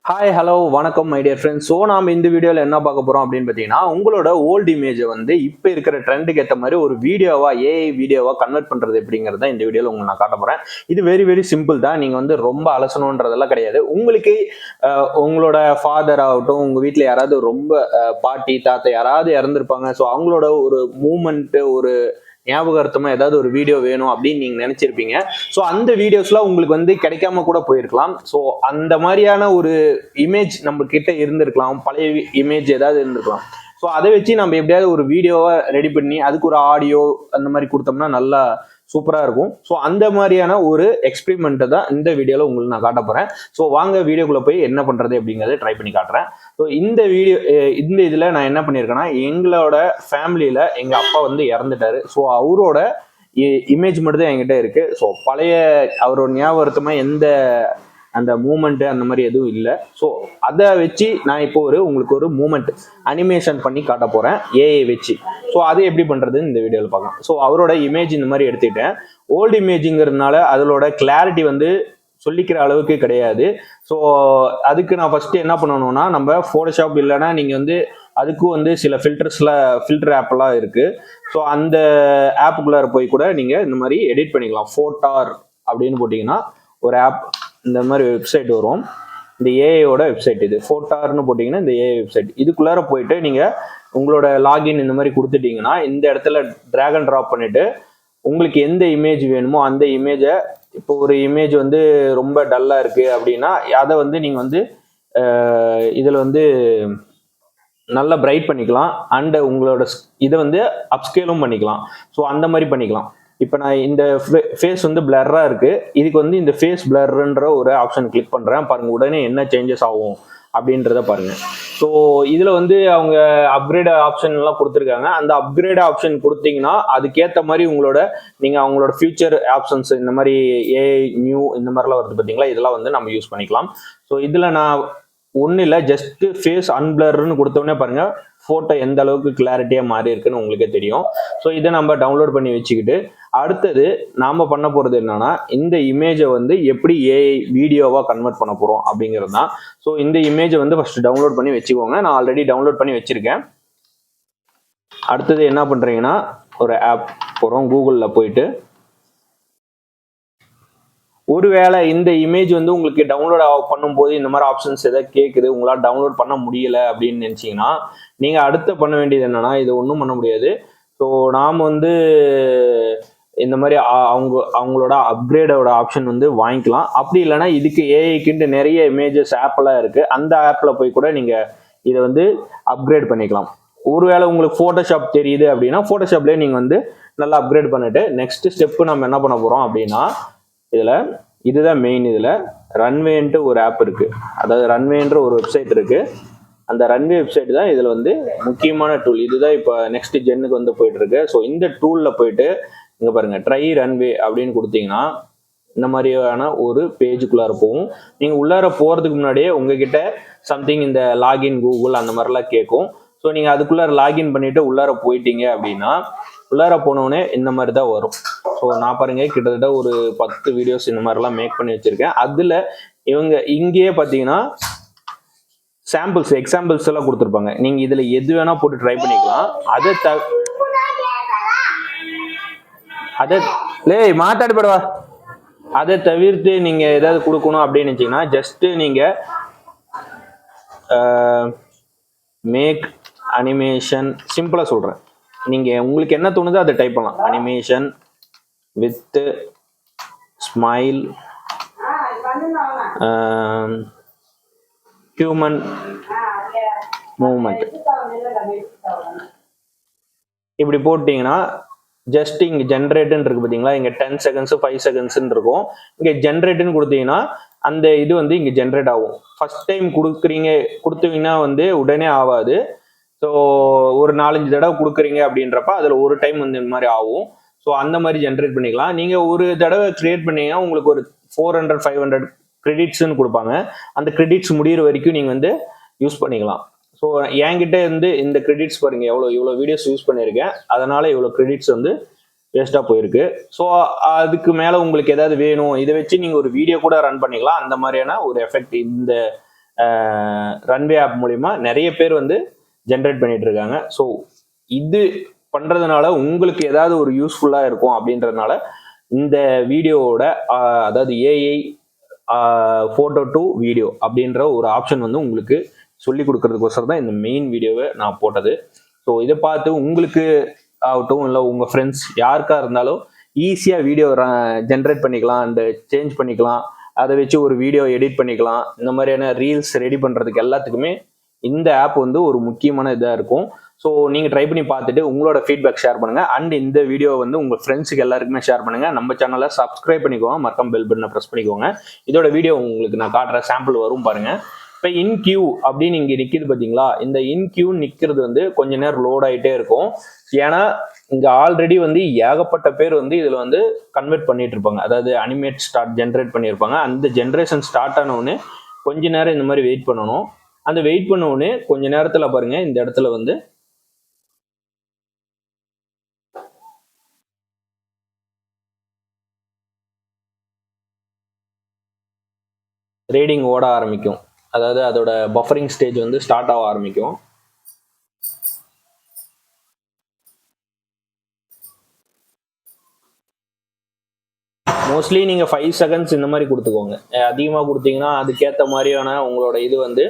Hi hello வணக்கம் my dear friends. So நாம் இந்த வீடியோவில் என்ன பார்க்க போகிறோம் அப்படின்னு பார்த்தீங்கன்னா, உங்களோட ஓல்டு இமேஜை வந்து இப்போ இருக்கிற ட்ரெண்டுக்கு ஏற்ற மாதிரி ஒரு வீடியோவாக ஏஐ வீடியோவாக கன்வெர்ட் பண்ணுறது எப்படிங்கிறத இந்த வீடியோவில் உங்களுக்கு நான் காட்ட போகிறேன். இது வெரி வெரி சிம்பிள் தான். நீங்கள் வந்து ரொம்ப அலசணுன்றதெல்லாம் கிடையாது. உங்களுக்கு உங்களோட ஃபாதர் ஆகட்டும், உங்கள் வீட்டில் யாராவது ரொம்ப பாட்டி தாத்தா யாராவது இறந்துருப்பாங்க. ஸோ அவங்களோட ஒரு மூமெண்ட்டு, ஒரு ஞாபகார்த்தமா ஏதாவது ஒரு வீடியோ வேணும் அப்படின்னு நீங்க நினைச்சிருப்பீங்க. ஸோ அந்த வீடியோஸ்லாம் உங்களுக்கு வந்து கிடைக்காம கூட போயிருக்கலாம். ஸோ அந்த மாதிரியான ஒரு இமேஜ் நம்ம கிட்ட இருந்திருக்கலாம், பழைய இமேஜ் ஏதாவது இருந்திருக்கலாம். ஸோ அதை வச்சு நம்ம எப்படியாவது ஒரு வீடியோவை ரெடி பண்ணி அதுக்கு ஒரு ஆடியோ அந்த மாதிரி கொடுத்தோம்னா நல்லா சூப்பராக இருக்கும். ஸோ அந்த மாதிரியான ஒரு எக்ஸ்பெரிமெண்ட்டை தான் இந்த வீடியோவில் உங்களுக்கு நான் காட்ட போகிறேன். ஸோ வாங்க வீடியோக்குள்ளே போய் என்ன பண்ணுறது அப்படிங்கிறத ட்ரை பண்ணி காட்டுறேன். ஸோ இந்த வீடியோ இந்த இதில் நான் என்ன பண்ணியிருக்கேன்னா, எங்களோட ஃபேமிலியில் எங்கள் அப்பா வந்து இறந்துட்டாரு. ஸோ அவரோட இமேஜ் மட்டும் தான் என்கிட்ட இருக்குது. ஸோ பழைய அவரோட ஞாபகமாக எந்த அந்த மூமெண்ட்டு அந்த மாதிரி எதுவும் இல்லை. ஸோ அதை வச்சு நான் இப்போ உங்களுக்கு ஒரு மூமெண்ட் அனிமேஷன் பண்ணி காட்ட போகிறேன் ஏஐ வச்சு. ஸோ அது எப்படி பண்ணுறதுன்னு இந்த வீடியோவில் பார்க்கலாம். ஸோ அவரோட இமேஜ் இந்த மாதிரி எடுத்துக்கிட்டேன். ஓல்டு இமேஜுங்கிறதுனால அதோட கிளாரிட்டி வந்து சொல்லிக்கிற அளவுக்கு கிடையாது. ஸோ அதுக்கு நான் ஃபஸ்ட்டு என்ன பண்ணணும்னா, நம்ம ஃபோட்டோஷாப் இல்லைன்னா நீங்கள் வந்து அதுக்கும் வந்து சில ஃபில்டர் ஆப்லாம் இருக்குது. ஸோ அந்த ஆப்புக்குள்ளார போய் கூட நீங்கள் இந்த மாதிரி எடிட் பண்ணிக்கலாம். ஃபோட்டார் அப்படின்னு போட்டிங்கன்னா ஒரு ஆப், இந்த மாதிரி வெப்சைட் வரும். இந்த ஏஐயோட வெப்சைட் இது ஃபோட்டார்னு போட்டிங்கன்னா இந்த ஏஐ வெப்சைட். இதுக்குள்ளார போயிட்டு நீங்கள் உங்களோட லாகின் இந்த மாதிரி கொடுத்துட்டிங்கன்னா இந்த இடத்துல ட்ராக் அண்ட் ட்ராப் பண்ணிவிட்டு உங்களுக்கு எந்த இமேஜ் வேணுமோ அந்த இமேஜை, இப்போ ஒரு இமேஜ் வந்து ரொம்ப டல்லாக இருக்குது அப்படின்னா அதை வந்து நீங்கள் வந்து இதில் வந்து நல்லா பிரைட் பண்ணிக்கலாம். அண்டு உங்களோட இதை வந்து அப்ஸ்கேலும் பண்ணிக்கலாம். ஸோ அந்த மாதிரி பண்ணிக்கலாம். இப்போ நான் இந்த ஃபேஸ் வந்து பிளர்ராக இருக்குது. இதுக்கு வந்து இந்த ஃபேஸ் பிளர்ன்ற ஒரு ஆப்ஷன் கிளிக் பண்ணுறேன். பாருங்கள் உடனே என்ன சேஞ்சஸ் ஆகும் அப்படின்றத பாருங்கள். ஸோ இதில் வந்து அவங்க அப்கிரேட் ஆப்ஷன்லாம் கொடுத்துருக்காங்க. அந்த அப்கிரேட் ஆப்ஷன் கொடுத்தீங்கன்னா அதுக்கேற்ற மாதிரி நீங்கள் அவங்களோட ஃபியூச்சர் ஆப்ஷன்ஸ் இந்த மாதிரி ஏஐ நியூ இந்த மாதிரிலாம் வருது பார்த்தீங்களா, இதெல்லாம் வந்து நம்ம யூஸ் பண்ணிக்கலாம். ஸோ இதில் நான் ஒன்றும் இல்லை, ஜஸ்ட்டு ஃபேஸ் அன்பிளர்னு கொடுத்தோடனே பாருங்கள் ஃபோட்டோ எந்த அளவுக்கு கிளாரிட்டியாக மாறி இருக்குன்னு உங்களுக்கே தெரியும். ஸோ இதை நம்ம டவுன்லோட் பண்ணி வச்சுக்கிட்டு அடுத்தது நாம் பண்ண போகிறது என்னன்னா, இந்த இமேஜை வந்து எப்படி ஏஐ வீடியோவாக கன்வெர்ட் பண்ண போகிறோம் அப்படிங்கிறது தான். ஸோ இந்த இமேஜை வந்து ஃபஸ்ட்டு டவுன்லோட் பண்ணி வச்சுக்கோங்க. நான் ஆல்ரெடி டவுன்லோட் பண்ணி வச்சுருக்கேன். அடுத்தது என்ன பண்ணுறீங்கன்னா, ஒரு ஆப் போகிறோம், கூகுளில் போயிட்டு ஒருவேளை இந்த இமேஜ் வந்து உங்களுக்கு டவுன்லோட் பண்ணும்போது இந்த மாதிரி ஆப்ஷன்ஸ் எதாவது கேட்குது, உங்களால் டவுன்லோட் பண்ண முடியல அப்படின்னு நினச்சிங்கன்னா நீங்கள் அடுத்து பண்ண வேண்டியது என்னென்னா, இது ஒன்றும் பண்ண முடியாது. ஸோ நாம் வந்து இந்த மாதிரி அவங்களோட அப்கிரேடோட ஆப்ஷன் வந்து வாங்கிக்கலாம். அப்படி இல்லைன்னா இதுக்கு ஏஐக்குன்ட்டு நிறைய இமேஜஸ் ஆப்பெல்லாம் இருக்குது. அந்த ஆப்பில் போய் கூட நீங்கள் இதை வந்து அப்கிரேட் பண்ணிக்கலாம். ஒருவேளை உங்களுக்கு ஃபோட்டோஷாப் தெரியுது அப்படின்னா ஃபோட்டோஷாப்லேயே நீங்கள் வந்து நல்லா அப்கிரேட் பண்ணிவிட்டு நெக்ஸ்ட் ஸ்டெப்பு நம்ம என்ன பண்ண போகிறோம் அப்படின்னா, இதில் இதுதான் மெயின். இதில் ரன்வேன்ட்டு ஒரு ஆப் இருக்குது, அதாவது ரன்வேன்ற ஒரு வெப்சைட் இருக்குது. அந்த ரன்வே வெப்சைட் தான் இதில் வந்து முக்கியமான டூல். இதுதான் இப்போ நெக்ஸ்ட் ஜென்னுக்கு வந்து போயிட்டுருக்கு. ஸோ இந்த டூலில் போயிட்டு இங்கே பாருங்கள் ட்ரை ரன்வே அப்படின்னு கொடுத்தீங்கன்னா இந்த மாதிரியான ஒரு பேஜுக்குள்ளார போகும். நீங்கள் உள்ளார போகிறதுக்கு முன்னாடியே உங்ககிட்ட சம்திங் இந்த லாகின் கூகுள் அந்த மாதிரிலாம் கேட்கும். ஸோ நீங்கள் அதுக்குள்ளார லாகின் பண்ணிவிட்டு உள்ளார போயிட்டீங்க அப்படின்னா உள்ளார போனோடனே இந்த மாதிரி தான் வரும். ஸோ நான் பாருங்க கிட்டத்தட்ட ஒரு 10 வீடியோஸ் இந்த மாதிரிலாம் மேக் பண்ணி வச்சுருக்கேன். அதில் இவங்க இங்கேயே பார்த்தீங்கன்னா எக்ஸாம்பிள்ஸ் எல்லாம் கொடுத்துருப்பாங்க. நீங்கள் இதில் எது வேணால் போட்டு ட்ரை பண்ணிக்கலாம். மாத்தாடுபடுவா அதை தவிர்த்து நீங்கள் ஏதாவது கொடுக்கணும் அப்படின்னு நினச்சிங்கன்னா ஜஸ்ட்டு நீங்கள் மேக் அனிமேஷன், சிம்பிளாக சொல்கிறேன், நீங்கள் உங்களுக்கு என்ன தோணுதோ அதை டைப் பண்ணலாம். Animation with smile human movement இப்படி போட்டிங்கன்னா ஜஸ்ட் இங்கே ஜென்ரேட்டுன்னு இருக்குது பார்த்தீங்களா, இங்கே 10 செகண்ட்ஸு 5 செகண்ட்ஸுன்னு இருக்கும். இங்கே ஜென்ரேட்டுன்னு கொடுத்தீங்கன்னா அந்த இது வந்து இங்கே ஜென்ரேட் ஆகும். ஃபஸ்ட் டைம் கொடுத்தீங்கன்னா வந்து உடனே ஆகாது. ஸோ ஒரு 4-5 தடவை கொடுக்குறீங்க அப்படின்றப்ப அதில் ஒரு டைம் வந்து இந்த மாதிரி ஆகும். ஸோ அந்த மாதிரி ஜென்ரேட் பண்ணிக்கலாம். நீங்கள் ஒரு தடவை கிரியேட் பண்ணீங்கன்னா உங்களுக்கு ஒரு 400-500 கிரெடிட்ஸ்ன்னு கொடுப்பாங்க. அந்த கிரெடிட்ஸ் முடிகிற வரைக்கும் நீங்கள் வந்து யூஸ் பண்ணிக்கலாம். ஸோ என்கிட்ட இருந்து இந்த கிரெடிட்ஸ் பாருங்கள், இவ்வளோ வீடியோஸ் யூஸ் பண்ணியிருக்கேன், அதனால் இவ்வளோ கிரெடிட்ஸ் வந்து வேஸ்ட்டாக போயிருக்கு. ஸோ அதுக்கு மேலே உங்களுக்கு ஏதாவது வேணும், இதை வச்சு நீங்கள் ஒரு வீடியோ கூட ரன் பண்ணிக்கலாம். அந்த மாதிரியான ஒரு எஃபெக்ட் இந்த ரன்வே ஆப் மூலிமா நிறைய பேர் வந்து ஜென்ரேட் பண்ணிட்டு இருக்காங்க. ஸோ இது பண்றதுனால உங்களுக்கு ஏதாவது ஒரு யூஸ்ஃபுல்லா இருக்கும் அப்படின்றதுனால இந்த வீடியோவோட அதாவது ஏஐ ஃபோட்டோ டு வீடியோ அப்படின்ற ஒரு ஆப்ஷன் வந்து உங்களுக்கு சொல்லி கொடுக்கறதுக்கோசரம் தான் இந்த மெயின் வீடியோவை நான் போட்டது. ஸோ இதை பார்த்து உங்களுக்கு ஆகட்டும் இல்லை உங்கள் ஃப்ரெண்ட்ஸ் யாருக்கா இருந்தாலும் ஈஸியாக வீடியோ ஜென்ரேட் பண்ணிக்கலாம் அண்ட் சேஞ்ச் பண்ணிக்கலாம், அதை வச்சு ஒரு வீடியோ எடிட் பண்ணிக்கலாம். இந்த மாதிரியான ரீல்ஸ் ரெடி பண்ணுறதுக்கு எல்லாத்துக்குமே இந்த ஆப் வந்து ஒரு முக்கியமான இதாக இருக்கும். ஸோ நீங்கள் ட்ரை பண்ணி பார்த்துட்டு உங்களோட ஃபீட்பேக் ஷேர் பண்ணுங்கள். அண்ட் இந்த வீடியோ வந்து உங்கள் ஃப்ரெண்ட்ஸுக்கு எல்லாருக்குமே ஷேர் பண்ணுங்கள். நம்ம சேனலை சப்ஸ்கிரைப் பண்ணிக்கோங்க, மறக்காம பெல் பட்டனை ப்ரெஸ் பண்ணிக்கோங்க. இதோட வீடியோ உங்களுக்கு நான் காட்டுற சாம்பிள் வரும் பாருங்கள். இப்போ இன் கியூ அப்படின்னு இங்கே நிற்கிது பார்த்தீங்களா, இந்த இன் கியூ நிற்கிறது வந்து கொஞ்ச நேரம் லோட் ஆகிட்டே இருக்கும். ஏன்னா இங்கே ஆல்ரெடி வந்து ஏகப்பட்ட பேர் வந்து இதில் வந்து கன்வெர்ட் பண்ணிட்டு இருப்பாங்க, அதாவது அனிமேட் ஸ்டார்ட் ஜென்ரேட் பண்ணியிருப்பாங்க. அந்த ஜென்ரேஷன் ஸ்டார்ட் ஆனவுடனே கொஞ்ச நேரம் இந்த மாதிரி வெயிட் பண்ணணும். அந்த வெயிட் பண்ண உடனே கொஞ்ச நேரத்துல பாருங்க இந்த இடத்துல வந்து ரீடிங் ஓட ஆரம்பிக்கும். அதாவது அதோட பஃபரிங் ஸ்டேஜ் வந்து ஸ்டார்ட் ஆக ஆரம்பிக்கும். மோஸ்ட்லி நீங்கள் 5 செகண்ட்ஸ் இந்த மாதிரி கொடுத்துக்கோங்க. அதிகமாக கொடுத்தீங்கன்னா அதுக்கேற்ற மாதிரியான உங்களோட இது வந்து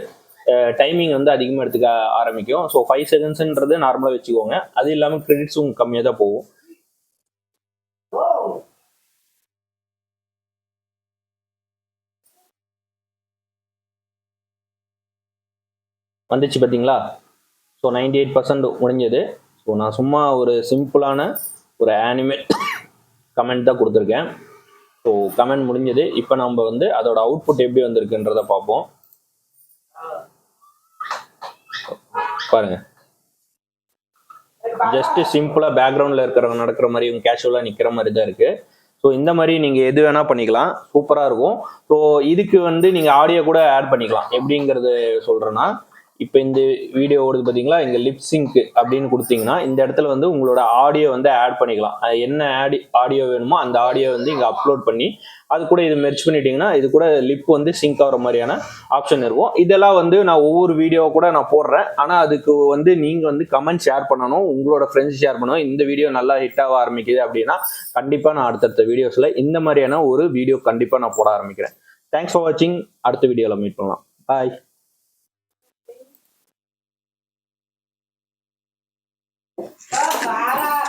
டைமிங் வந்து அதிகமாக எடுத்துக்க ஆரம்பிக்கும். ஸோ 5 செகண்ட்ஸ்ன்றது நார்மலாக வச்சுக்கோங்க. அது இல்லாமல் கிரெடிட்ஸும் கம்மியாக தான் போகும். வந்துச்சு பார்த்தீங்களா? ஸோ 98% முடிஞ்சது. ஸோ நான் சும்மா ஒரு சிம்பிளான ஒரு ஆனிமேட் கமெண்ட் தான் கொடுத்துருக்கேன். ஸோ கமெண்ட் முடிஞ்சது. இப்போ நம்ம வந்து அதோட அவுட்புட் எப்படி வந்திருக்குன்றத பார்ப்போம். பாருங்க, ஜஸ்ட் சிம்பிளா பேக்ரவுண்ட்ல இருக்கிறவங்க நடக்கிற மாதிரி இவங்க கேஷுவலா நிக்கிற மாதிரி தான் இருக்கு. ஸோ இந்த மாதிரி நீங்க எது வேணா பண்ணிக்கலாம், சூப்பரா இருக்கும். ஸோ இதுக்கு வந்து நீங்க ஆடியோ கூட ஆட் பண்ணிக்கலாம். எப்படிங்கிறது சொல்றேன்னா, இப்போ இந்த வீடியோ ஓடுது பார்த்தீங்களா, இங்கே லிப்சிங்க் அப்படின்னு கொடுத்தீங்கன்னா இந்த இடத்துல வந்து உங்களோட ஆடியோ வந்து ஆட் பண்ணிக்கலாம். என்ன ஆடியோ வேணுமோ அந்த ஆடியோ வந்து இங்கே அப்லோட் பண்ணி அது கூட இது மெர்ஜ் பண்ணிட்டீங்கன்னா இது கூட லிப் வந்து சிங்க் ஆகிற மாதிரியான ஆப்ஷன் இருக்கும். இதெல்லாம் வந்து நான் ஒவ்வொரு வீடியோ கூட நான் போடுறேன். ஆனால் அதுக்கு வந்து நீங்கள் வந்து கமெண்ட் ஷேர் பண்ணணும், உங்களோட ஃப்ரெண்ட்ஸ் ஷேர் பண்ணணும். இந்த வீடியோ நல்லா ஹிட் ஆக ஆரம்பிக்குது அப்படின்னா கண்டிப்பாக நான் அடுத்தடுத்த வீடியோஸில் இந்த மாதிரியான ஒரு வீடியோ கண்டிப்பாக நான் போட ஆரம்பிக்கிறேன். தேங்க்ஸ் ஃபார் வாட்சிங். அடுத்த வீடியோவில் மீட் பண்ணலாம். பாய். Para